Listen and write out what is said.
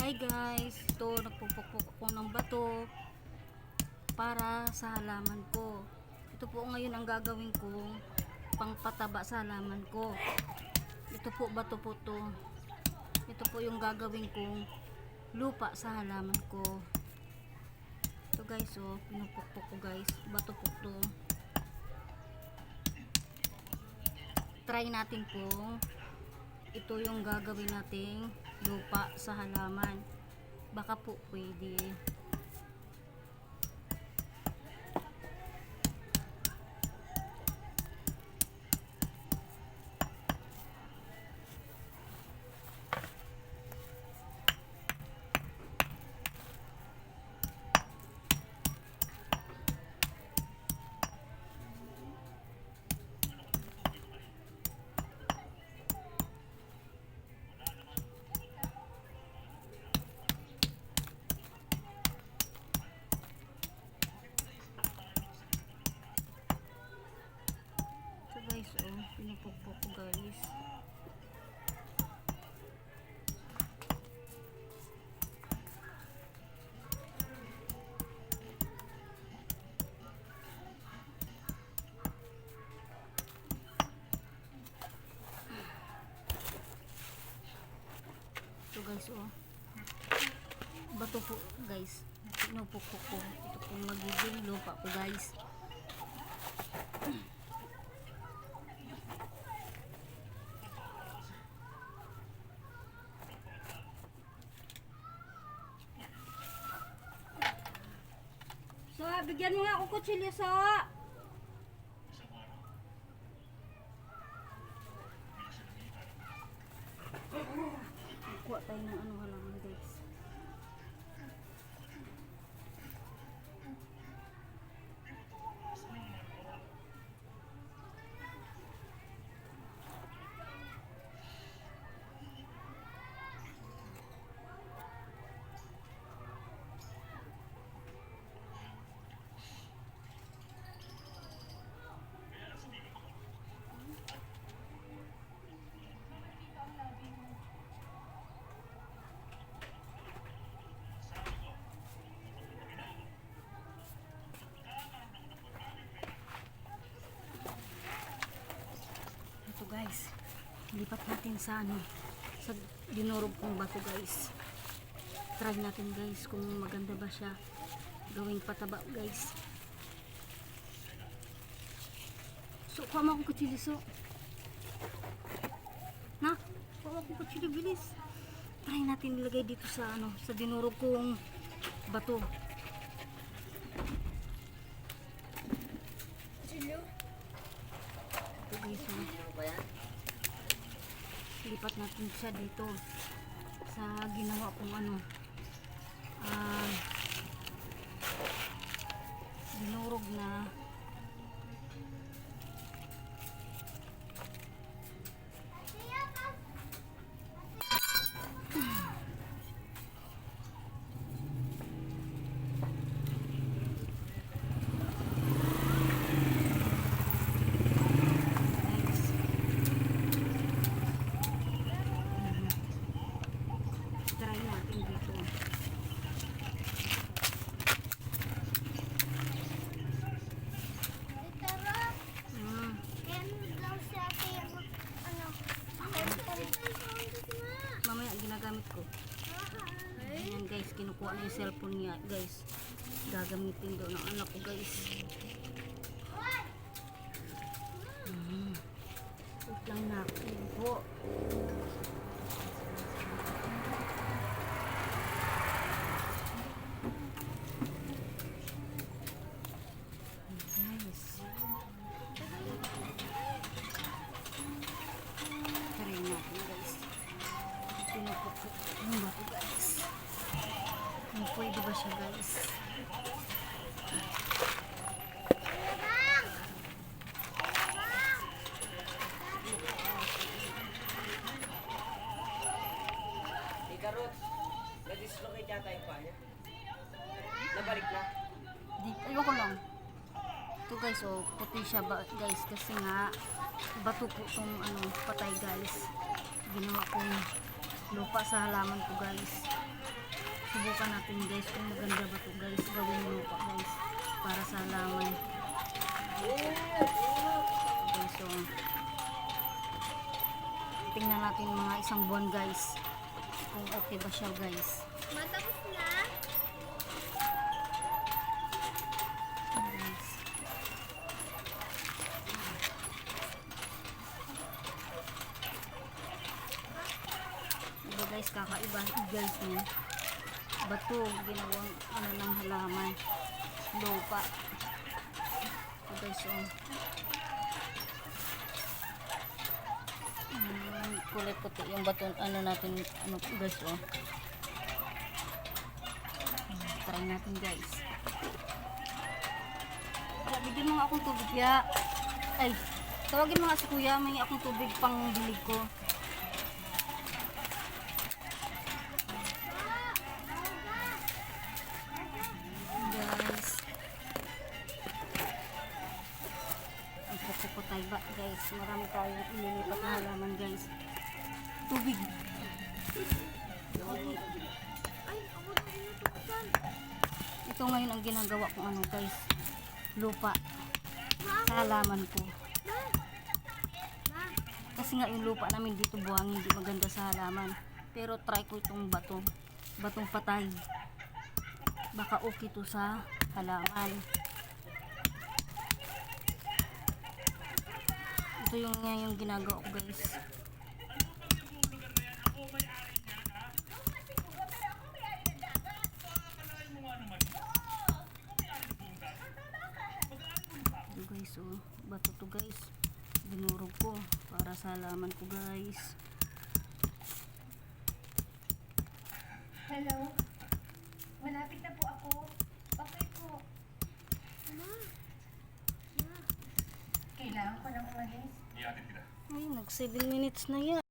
Hi guys, ito nagpupukpok ako ng bato para sa halaman ko. Ito po ngayon ang gagawin kong pangpataba sa halaman ko. Ito po bato po to. Ito po yung gagawin kong lupa sa halaman ko. Ito guys, oh, pinupukpok ko guys. Bato po to. Try natin kung ito yung gagawin nating lupa sa halaman. Baka po pwede. Guys, oh, pinupukpok ko guys. Ito guys, oh, bato po guys, pinupukpok ko. Ito pong magiging lupa ko guys. So, bigyan mo nga ako kutsilyo so. Kuha tayo ng ano halaman guys. Guys, lipat natin sa ano, sa dinurog kong bato guys. Try natin guys kung maganda ba siya gawing pataba guys. So kuha mo akong kutsilyo so. Na, kuha akong kutsilyo bilis. Try natin ilagay dito sa ano, sa dinurog kong bato. Kutsilyo. Ito guys, lipat natin siya dito sa ginawa kong ano, dinurog na ginagamit ko. Ayan guys, kinukuha na yung cellphone niya guys. Gagamitin daw ng anak ko guys. Wait lang na po. Pwede ba siya guys? Ikarot, na-dislocate yata yung paa niya. Nabalik na. Ayoko lang. Ito guys, oh, puti siya ba guys kasi nga bato po itong ano, patay guys. Ginawa kong lupa sa halaman ko guys. Subukan natin guys kung maganda ba to guys. Gawin lupa guys para sa halaman. Okay, so tingnan natin mga isang buwan guys kung okay ba siya guys. Matapos na? Guys. Diba guys, kakaiba guys niya. Bato, ginawang ano ng halaman. Lupa. So guys, so kulay puti yung bato, ano natin, ano guys, oh. Try natin guys. Ya, bigyan mo nga akong tubig ya. Ay, tawagin mo nga si kuya, may akong tubig pang bilig ko. Guys. Ang pupukutay ba guys. Marami tayong ililipat na halaman guys. Tubig. Ay, ako na inutukan. Ito ngayon ang ginagawa kong ano guys. Lupa. Sa halaman ko. Ma! Ma! Kasi nga yung lupa namin dito buhangin, hindi maganda sa halaman. Pero try ko itong bato. Batong patay. Baka okay to sa halaman. Ito yung ngayon ginagawa ko guys. Ito guys, oh, bato to guys. Dinurog ko para sa halaman ko guys. Hello? Malapit na po ako. Okay po. Ma! Kailangan ko nang umalis. Ay, nag 7 minutes na yan.